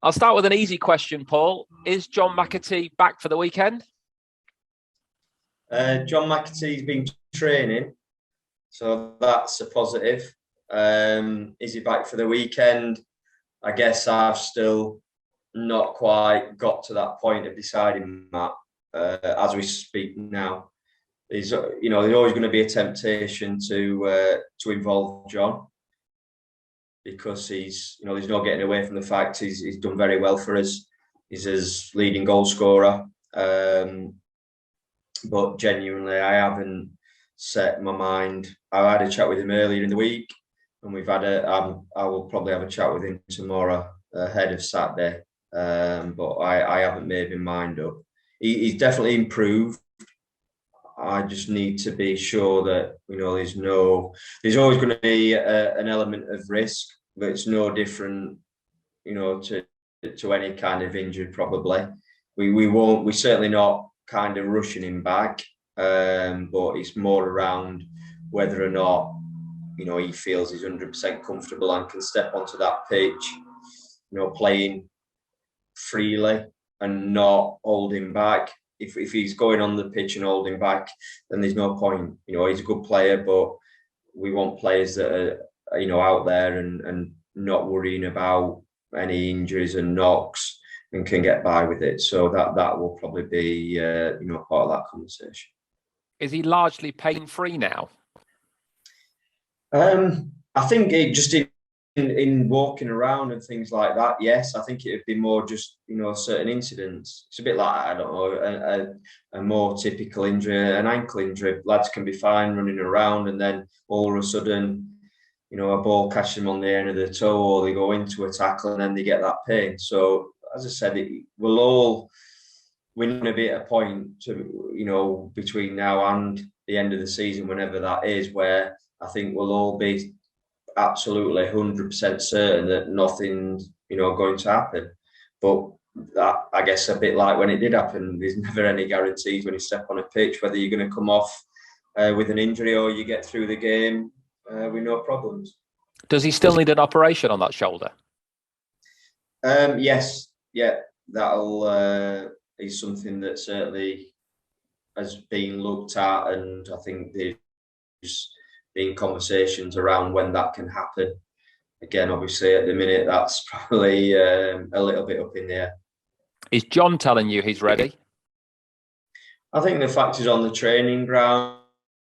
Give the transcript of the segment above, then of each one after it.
I'll start with an easy question, Paul. Is John McAtee back for the weekend? John McAtee's been training, so that's a positive. Is he back for the weekend? I guess I've still not quite got to that point of deciding that as we speak now. There's always going to be a temptation to involve John, because he's there's no getting away from the fact he's done very well for us. He's his leading goal scorer. But genuinely, I haven't set my mind. I had a chat with him earlier in the week, and I will probably have a chat with him tomorrow ahead of Saturday. But I haven't made my mind up. He's definitely improved. I just need to be sure that there's always going to be an element of risk, but it's no different, to any kind of injury. Probably we're certainly not kind of rushing him back, but it's more around whether or not he feels he's 100% comfortable and can step onto that pitch, playing freely and not holding back. If he's going on the pitch and holding back, then there's no point. He's a good player, but we want players that are out there and not worrying about any injuries and knocks, and can get by with it. So that will probably be part of that conversation. Is he largely pain-free now? I think it just in walking around and things like that, yes. I think it would be more just certain incidents. It's a bit like, I don't know, a more typical injury, an ankle injury. Lads can be fine running around, and then all of a sudden a ball catches them on the end of the toe, or they go into a tackle and then they get that pain. So as I said, we're going to be at a point to, between now and the end of the season, whenever that is, where I think we'll all be absolutely 100% certain that nothing's, going to happen. But that, I guess, a bit like when it did happen, there's never any guarantees when you step on a pitch, whether you're going to come off with an injury or you get through the game with no problems. Does he still need an operation on that shoulder? Yes. Yeah, that'll is something that certainly has been looked at, and I think there's been conversations around when that can happen. Again, obviously, at the minute, that's probably a little bit up in the air. Is John telling you he's ready? I think the fact he's on the training ground,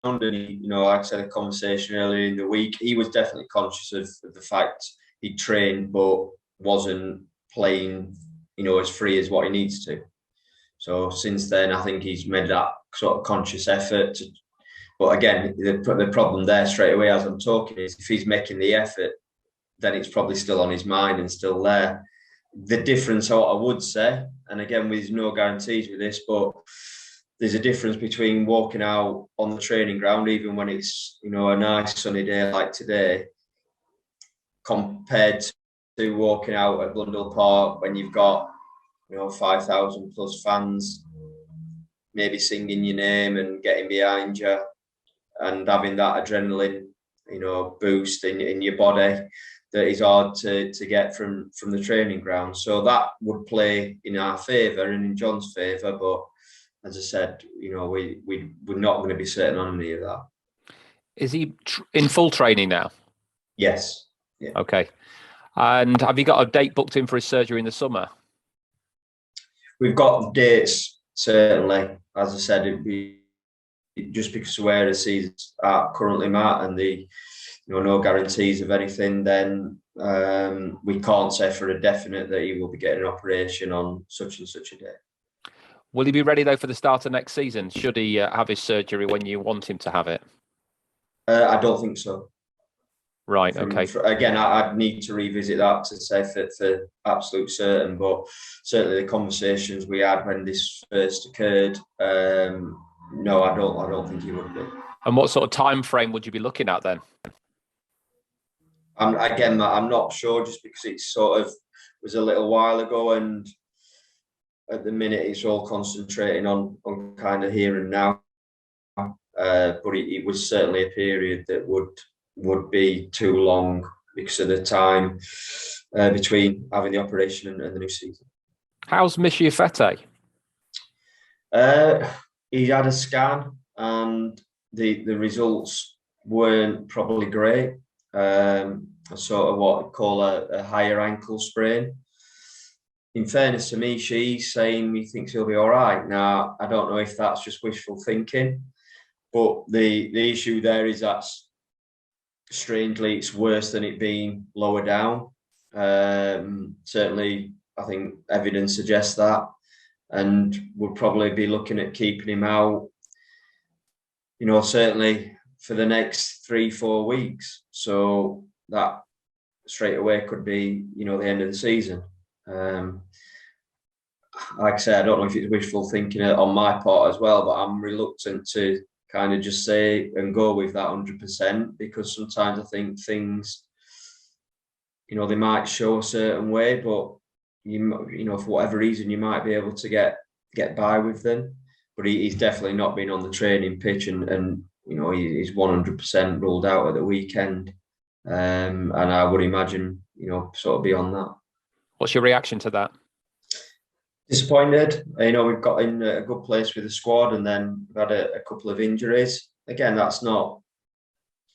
and like I said, a conversation earlier in the week, he was definitely conscious of the fact he trained but wasn't playing as free as what he needs to. So since then, I think he's made that sort of conscious effort. But again, the problem there straight away as I'm talking is if he's making the effort, then it's probably still on his mind and still there. The difference, I would say, and again, there's no guarantees with this, but there's a difference between walking out on the training ground, even when it's a nice sunny day like today, compared to walking out at Blundell Park when you've got 5,000 plus fans maybe singing your name and getting behind you and having that adrenaline boost in your body that is hard to get from the training ground. So that would play in our favour and in John's favour, but as I said, we're not going to be certain on any of that. Is he in full training now? Yes. Yeah. Okay. And have you got a date booked in for his surgery in the summer? We've got dates, certainly. As I said, it'd be just because of where the season's at currently, Matt, and the no guarantees of anything, then we can't say for a definite that he will be getting an operation on such and such a day. Will he be ready, though, for the start of next season? Should he have his surgery when you want him to have it? I don't think so. Right, okay. Again, I'd need to revisit that to say for absolute certain, but certainly the conversations we had when this first occurred, no, I don't think he would be. And what sort of time frame would you be looking at then? I'm not sure, just because it sort of was a little while ago, and at the minute it's all concentrating on kind of here and now. But it was certainly a period that would be too long because of the time between having the operation and the new season. How's McAtee? He had a scan and the results weren't probably great. Sort of what I call a higher ankle sprain. In fairness to me, she's saying he thinks he'll be all right. Now, I don't know if that's just wishful thinking, but the issue there is that strangely it's worse than it being lower down. Certainly, I think evidence suggests that, and we'll probably be looking at keeping him out, certainly for the next 3-4 weeks. So that straight away could be, the end of the season. Like I say, I don't know if it's wishful thinking on my part as well, but I'm reluctant to kind of just say and go with that 100%, because sometimes I think things, they might show a certain way, but for whatever reason, you might be able to get by with them. But he's definitely not been on the training pitch, and he's 100% ruled out at the weekend. And I would imagine, sort of beyond that. What's your reaction to that? Disappointed. We've got in a good place with the squad, and then we've had a couple of injuries. Again, that's not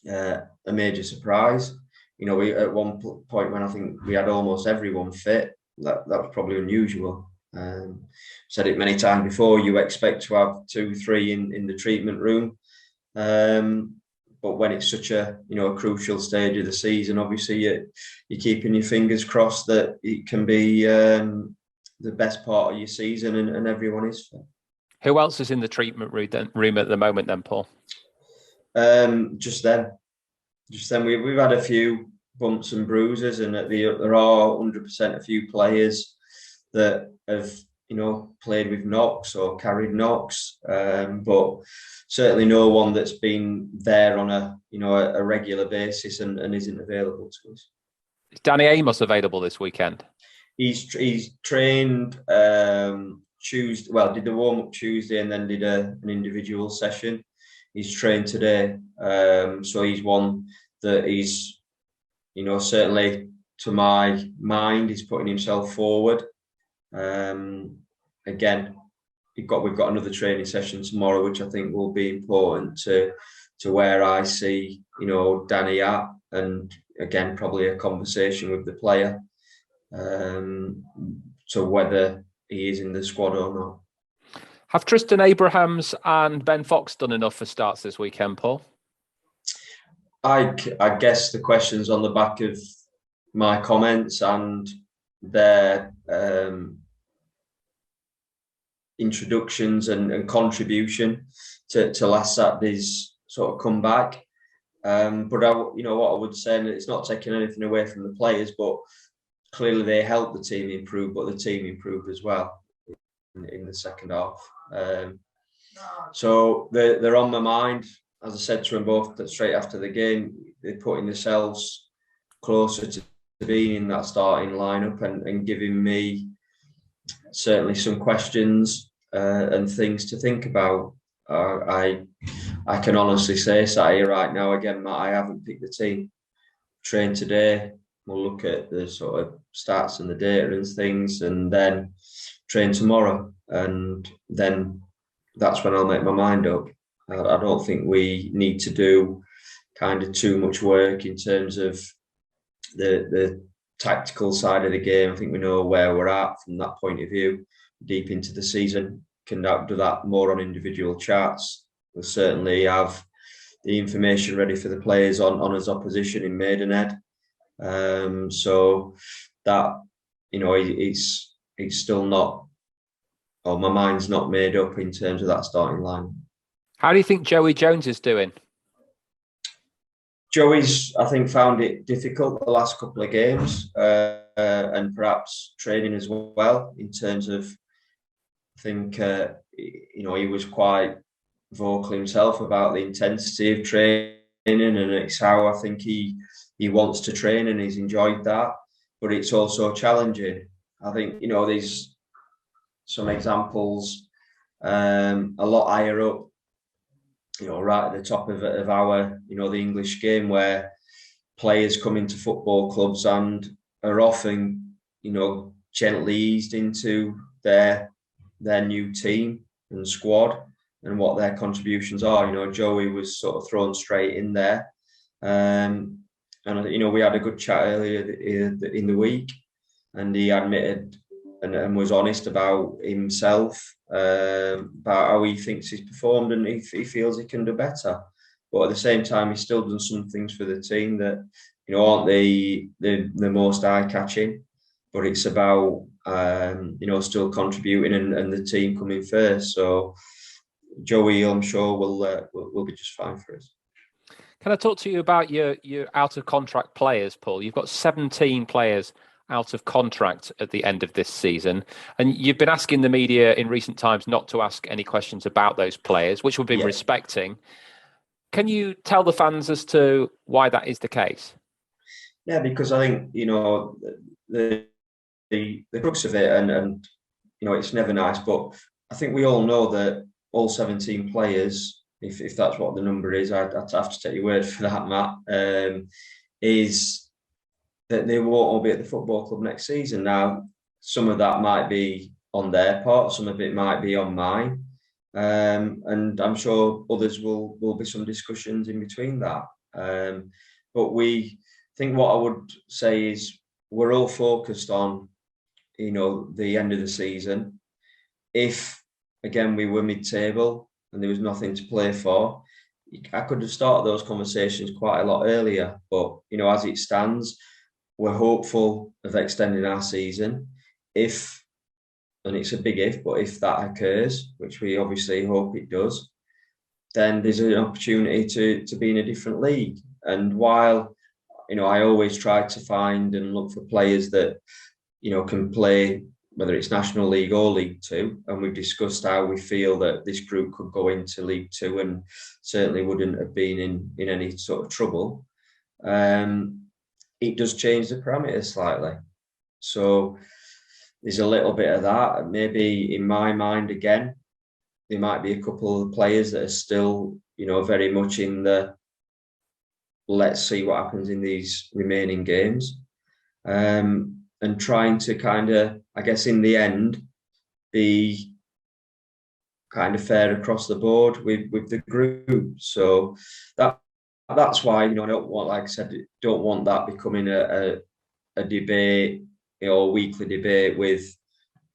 a major surprise. We at one point when I think we had almost everyone fit, that was probably unusual. Said it many times before, you expect to have 2-3 in the treatment room. But when it's such a crucial stage of the season, obviously you're keeping your fingers crossed that it can be the best part of your season and everyone is fit. Who else is in the treatment room at the moment then, Paul? Just them. We've had a few bumps and bruises, and there are 100% a few players that have played with knocks or carried knocks, but certainly no one that's been there on a regular basis and isn't available to us. Is Danny Amos available this weekend? He's trained Tuesday. Well, did the warm up Tuesday and then did an individual session. He's trained today, so he's one that he's certainly to my mind he's putting himself forward. Again, we've got another training session tomorrow, which I think will be important to where I see Danny at, and again probably a conversation with the player to whether he is in the squad or not. Have Tristan Abrahams and Ben Fox done enough for starts this weekend, Paul? I guess the question's on the back of my comments and their introductions and contribution to last Saturday's sort of comeback. But what I would say, and it's not taking anything away from the players, but clearly they helped the team improve, but the team improved as well in the second half. So they're on my mind. As I said to them both straight after the game, they're putting themselves closer to being in that starting lineup and giving me certainly some questions and things to think about. I can honestly say, sat here right now, again, Matt, I haven't picked the team. Train today, we'll look at the sort of stats and the data and things, and then train tomorrow, and then that's when I'll make my mind up. I don't think we need to do kind of too much work in terms of the tactical side of the game. I think we know where we're at from that point of view. Deep into the season, can do that more on individual charts. We'll certainly have the information ready for the players on his opposition in Maidenhead. So that it's still not, or my mind's not made up in terms of that starting line. How do you think Joey Jones is doing? Joey's, I think, found it difficult the last couple of games, and perhaps training as well. In terms of, I think he was quite vocal himself about the intensity of training, and it's how I think he wants to train, and he's enjoyed that. But it's also challenging. I think there's some examples a lot higher up, right at the top of our, the English game, where players come into football clubs and are often, gently eased into their new team and squad and what their contributions are. Joey was sort of thrown straight in there. And we had a good chat earlier in the week, and he admitted and was honest about himself, about how he thinks he's performed, and he feels he can do better. But at the same time, he's still done some things for the team that aren't the most eye catching. But it's about still contributing and the team coming first. So Joey, I'm sure will be just fine for us. Can I talk to you about your out of contract players, Paul? You've got 17 players out of contract at the end of this season, and you've been asking the media in recent times not to ask any questions about those players, which we've been respecting. Can you tell the fans as to why that is the case? Yeah, because I think the crux of it, and it's never nice, but I think we all know that all 17 players, if that's what the number is, I'd have to take your word for that, Matt, is that they won't all be at the football club next season. Now, some of that might be on their part, some of it might be on mine, and I'm sure others will be some discussions in between that. But we think what I would say is we're all focused on, the end of the season. If, again, we were mid-table and there was nothing to play for, I could have started those conversations quite a lot earlier. But, as it stands, we're hopeful of extending our season. If, and it's a big if, but if that occurs, which we obviously hope it does, then there's an opportunity to be in a different league. And while, I always try to find and look for players that, can play, whether it's National League or League Two, and we've discussed how we feel that this group could go into League Two and certainly wouldn't have been in any sort of trouble. It does change the parameters slightly. So there's a little bit of that. Maybe in my mind, again, there might be a couple of players that are still, very much in the let's see what happens in these remaining games. And trying to kind of, I guess, in the end, be kind of fair across the board with the group. So that's why, I don't want, like I said, don't want that becoming a debate, weekly debate with,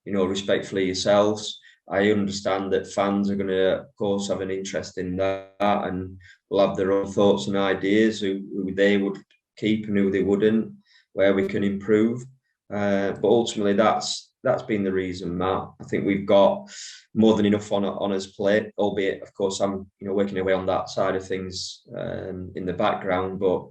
respectfully yourselves. I understand that fans are going to, of course, have an interest in that and will have their own thoughts and ideas, who they would keep and who they wouldn't, where we can improve. But ultimately, that's been the reason, Matt. I think we've got more than enough on us plate, albeit, of course, I'm working away on that side of things in the background. But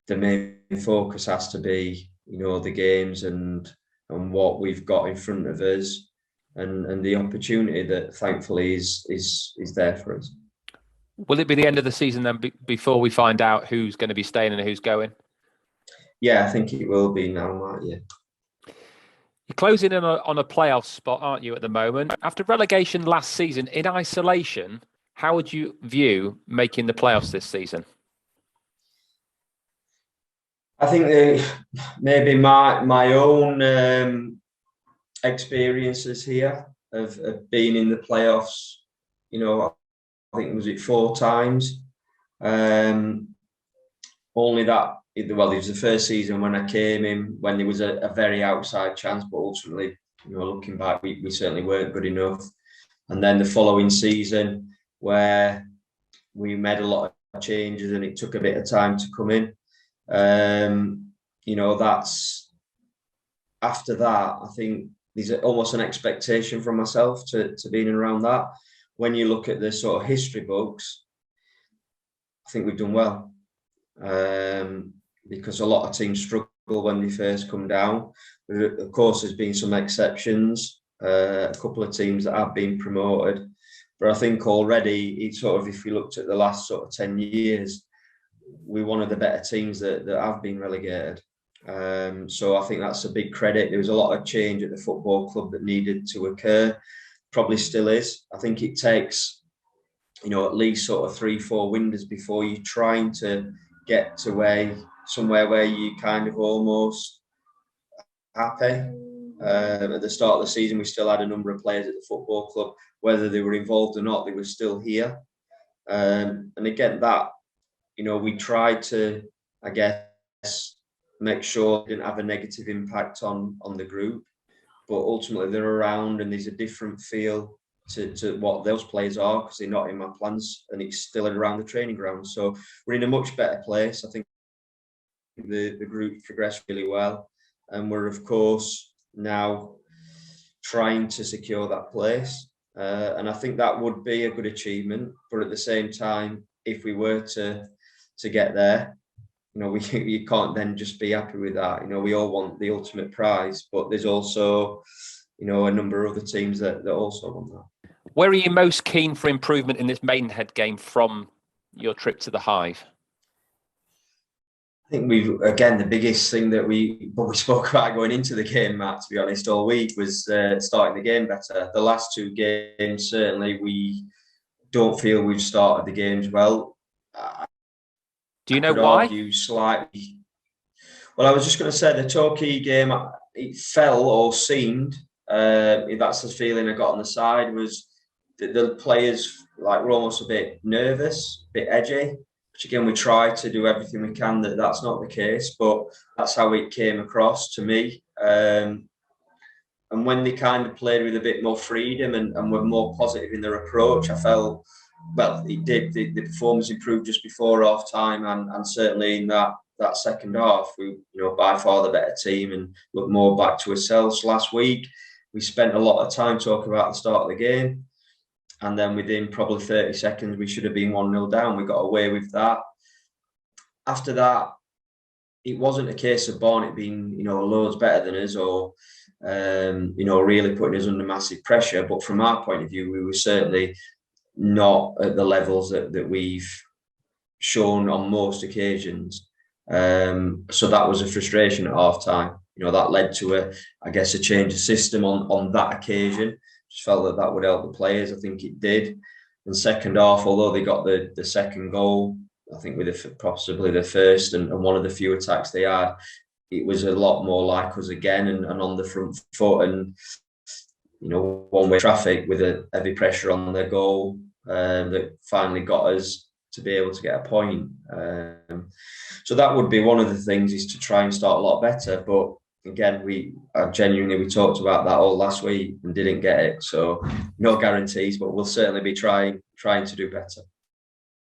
the main focus has to be, the games and what we've got in front of us, and the opportunity that thankfully is there for us. Will it be the end of the season then, before we find out who's going to be staying and who's going? Yeah, I think it will be now, Matt. Yeah. You're closing in on a playoff spot, aren't you, at the moment? After relegation last season, in isolation, how would you view making the playoffs this season? I think maybe my own experiences here of being in the playoffs, I think, was it 4 times? Only that, well, it was the first season when I came in, when there was a very outside chance, but ultimately, looking back, we certainly weren't good enough. And then the following season, where we made a lot of changes and it took a bit of time to come in. That's after that, I think there's almost an expectation from myself to being around that. When you look at the sort of history books, I think we've done well. Because a lot of teams struggle when they first come down. Of course, there's been some exceptions, a couple of teams that have been promoted. But I think already, it's sort of, if you looked at the last sort of 10 years, we're one of the better teams that have been relegated. So I think that's a big credit. There was a lot of change at the football club that needed to occur. Probably still is. I think it takes, at least sort of 3-4 windows before you're trying to get to somewhere where you kind of almost happy. At the start of the season, we still had a number of players at the football club. Whether they were involved or not, they were still here. And again, that, we tried to, I guess, make sure it didn't have a negative impact on the group. But ultimately, they're around, and there's a different feel to what those players are, because they're not in my plans, and it's still around the training ground. So we're in a much better place. I think the group progressed really well, and we're, of course, now trying to secure that place. And I think that would be a good achievement. But at the same time, if we were to get there, you can't then just be happy with that. We all want the ultimate prize, but there's also, a number of other teams that also want that. Where are you most keen for improvement in this Maidenhead game from your trip to the Hive? I think the biggest thing that we spoke about going into the game, Matt, to be honest, all week was starting the game better. The last two games, certainly, we don't feel we've started the games well. Do you know why? Argue slightly. Well, I was just going to say the Torquay game, it fell or seemed. That's the feeling I got on the side, was that the players were almost a bit nervous, a bit edgy. Which again, we try to do everything we can that's not the case, but that's how it came across to me. And when they kind of played with a bit more freedom and were more positive in their approach, I felt, well, it did. The performance improved just before half time, and certainly in that second half, we, by far the better team and looked more back to ourselves. Last week, we spent a lot of time talking about the start of the game. And then within probably 30 seconds, we should have been 1-0 down. We got away with that. After that, it wasn't a case of Barnet being, loads better than us or, really putting us under massive pressure. But from our point of view, we were certainly not at the levels that we've shown on most occasions. So that was a frustration at half time. That led to a change of system on that occasion. Just felt that would help the players. I think it did. And second half, although they got the second goal, I think with possibly the first and one of the few attacks they had, it was a lot more like us again and on the front foot and, one-way traffic with a heavy pressure on their goal that finally got us to be able to get a point. So that would be one of the things, is to try and start a lot better. But again, we talked about that all last week and didn't get it. So no guarantees, but we'll certainly be trying to do better.